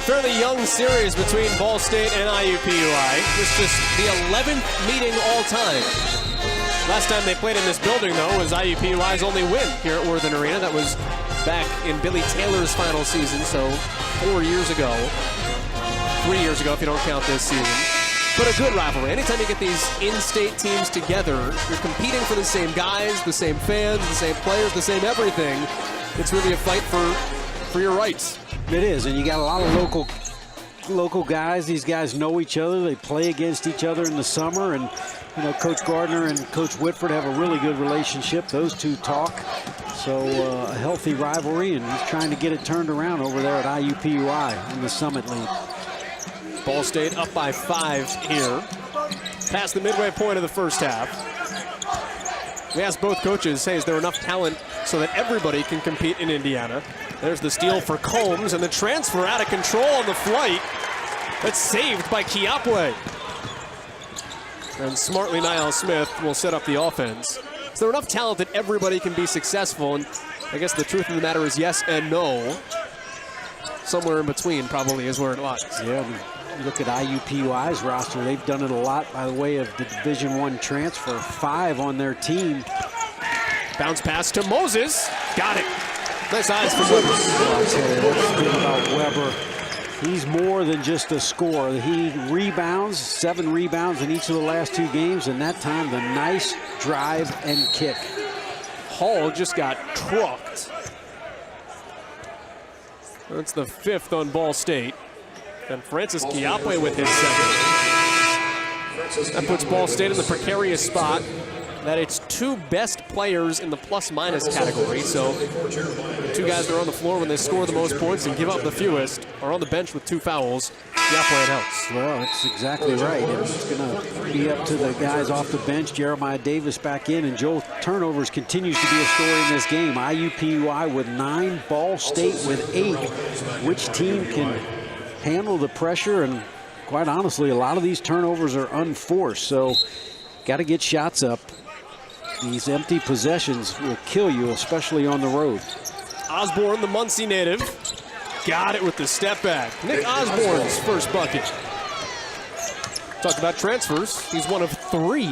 Fairly young series between Ball State and IUPUI. This is just the 11th meeting all time. Last time they played in this building, though, was IUPUI's only win here at Worthen Arena. That was back in Billy Taylor's final season, so 4 years ago. 3 years ago, if you don't count this season. But a good rivalry. Anytime you get these in-state teams together, you're competing for the same guys, the same fans, the same players, the same everything. It's really a fight for your rights. It is, and you got a lot of local guys. These guys know each other. They play against each other in the summer, and you know, Coach Gardner and Coach Whitford have a really good relationship. Those two talk, so a healthy rivalry, and he's trying to get it turned around over there at IUPUI in the Summit League. Ball State up by 5 here, past the midway point of the first half. We asked both coaches, hey, is there enough talent so that everybody can compete in Indiana? There's the steal for Combs, and the transfer out of control on the flight. That's saved by IUPUI. And smartly, Niall Smith will set up the offense. Is there enough talent that everybody can be successful? And I guess the truth of the matter is yes and no. Somewhere in between probably is where it lies. Yeah, you look at IUPUI's roster, they've done it a lot by the way of the Division I transfer. 5 on their team. Bounce pass to Moses. Got it. Nice eyes from Weber. I'll tell you what's good about Weber. He's more than just a scorer. He rebounds, 7 rebounds in each of the last 2 games, and that time the nice drive and kick. Hall just got trucked. That's the 5th on Ball State. And Francis IUPUI with his 2nd. That puts Ball State in the precarious spot that its 2 best players in the plus-minus category. So the 2 guys that are on the floor when they score the most points and give up the fewest are on the bench with 2 fouls. IUPUI helps. Well, that's exactly right. It's going to be up to the guys off the bench. Jeremiah Davis back in, and Joel turnovers continues to be a story in this game. IUPUI with 9, Ball State with 8. Which team can handle the pressure? And quite honestly, a lot of these turnovers are unforced, so got to get shots up. These empty possessions will kill you, especially on the road. Osborne, the Muncie native, got it with the step back. Nick Osborne's first bucket. Talk about transfers. He's one of 3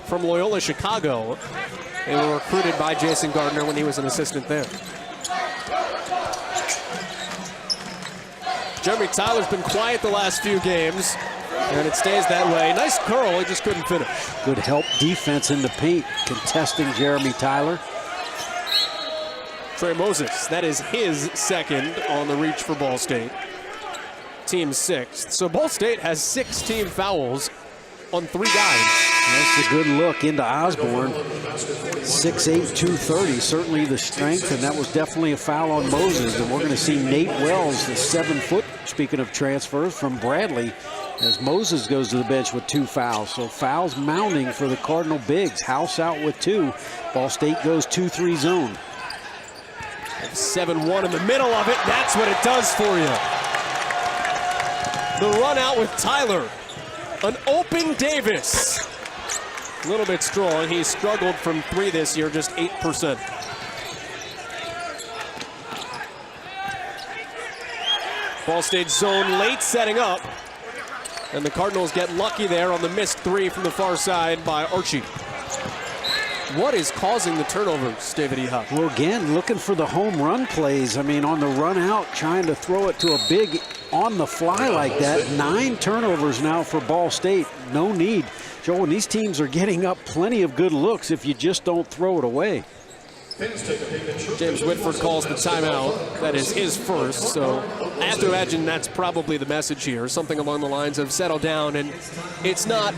from Loyola Chicago. They were recruited by Jason Gardner when he was an assistant there. Jeremy Tyler's been quiet the last few games, and it stays that way. Nice curl, he just couldn't finish. Good help defense in the paint, contesting Jeremy Tyler. Trey Moses, that is his 2nd on the reach for Ball State. Team 6th. So Ball State has 6 team fouls on 3 guys. That's a good look into Osborne. 6'8", 230, certainly the strength, and that was definitely a foul on Moses. And we're going to see Nate Wells, the 7-foot, speaking of transfers, from Bradley, as Moses goes to the bench with 2 fouls. So fouls mounting for the Cardinal Bigs. House out with 2. Ball State goes 2-3 zone. 7-1 in the middle of it. That's what it does for you. The run out with Tyler. An open Davis. A little bit strong. He's struggled from 3 this year, just 8%. Ball State zone late setting up. And the Cardinals get lucky there on the missed 3 from the far side by Archie. What is causing the turnovers, David Ehop? Well, again, looking for the home run plays. I mean, on the run out, trying to throw it to a big on the fly like that. 9 turnovers now for Ball State. No need. Joel, and these teams are getting up plenty of good looks if you just don't throw it away. James Whitford calls the timeout. That is his first, so I have to imagine that's probably the message here. Something along the lines of settle down, and it's not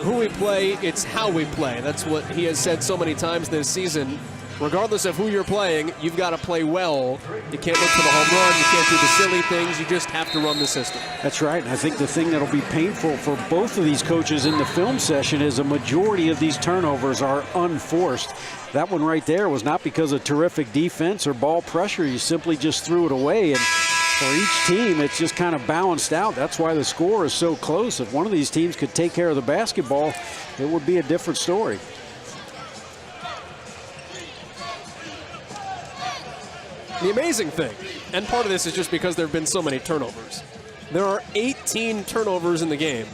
who we play, it's how we play. That's what he has said so many times this season. Regardless of who you're playing, you've got to play well. You can't look for the home run, you can't do the silly things, you just have to run the system. That's right. I think the thing that'll be painful for both of these coaches in the film session is a majority of these turnovers are unforced. That one right there was not because of terrific defense or ball pressure. You simply just threw it away. And for each team, it's just kind of balanced out. That's why the score is so close. If one of these teams could take care of the basketball, it would be a different story. The amazing thing, and part of this is just because there have been so many turnovers. There are 18 turnovers in the game.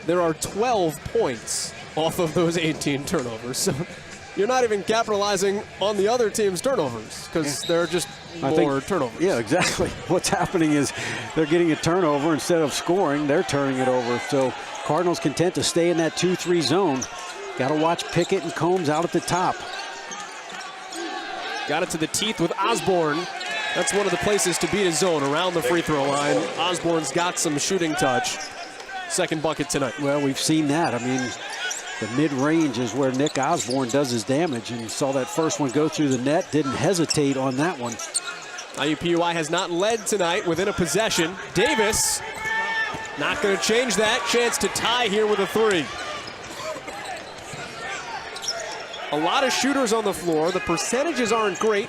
There are 12 points off of those 18 turnovers. So you're not even capitalizing on the other team's turnovers because there are just more turnovers. Yeah, exactly. What's happening is they're getting a turnover. Instead of scoring, they're turning it over. So Cardinals content to stay in that 2-3 zone. Got to watch Pickett and Combs out at the top. Got it to the teeth with Osborne. That's one of the places to beat a zone, around the free throw line. Osborne's got some shooting touch. Second bucket tonight. Well, we've seen that. I mean, the mid-range is where Nick Osborne does his damage, and saw that first one go through the net. Didn't hesitate on that one. IUPUI has not led tonight within a possession. Davis not going to change that. Chance to tie here with a three. A lot of shooters on the floor. The percentages aren't great,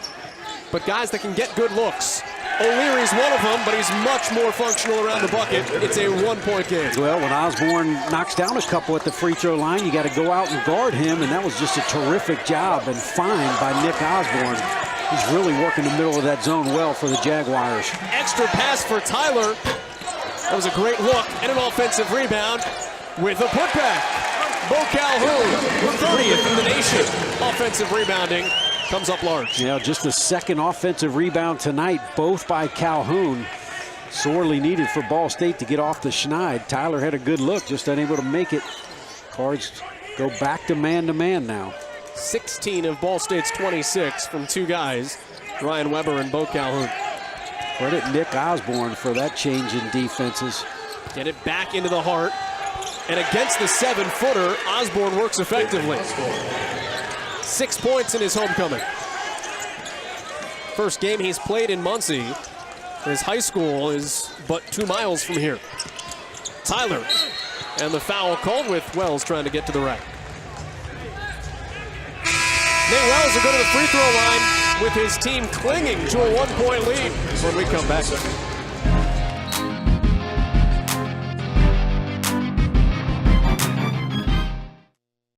but guys that can get good looks. O'Leary's one of them, but he's much more functional around the bucket. It's a 1-point game. Well, when Osborne knocks down a couple at the free throw line, you got to go out and guard him, and that was just a terrific job and fine by Nick Osborne. He's really working the middle of that zone well for the Jaguars. Extra pass for Tyler. That was a great look and an offensive rebound with a putback. Bo Calhoun, 30th in the nation. Offensive rebounding comes up large. Yeah, just the second offensive rebound tonight, both by Calhoun. Sorely needed for Ball State to get off the schneid. Tyler had a good look, just unable to make it. Cards go back to man now. 16 of Ball State's 26 from two guys, Ryan Weber and Bo Calhoun. Credit Nick Osborne for that change in defenses. Get it back into the heart. And against the 7-footer, Osborne works effectively. 6 points in his homecoming. First game he's played in Muncie. His high school is but 2 miles from here. Tyler, and the foul called with Wells trying to get to the rack. Nate Wells will go to the free throw line with his team clinging to a 1-point lead when we come back.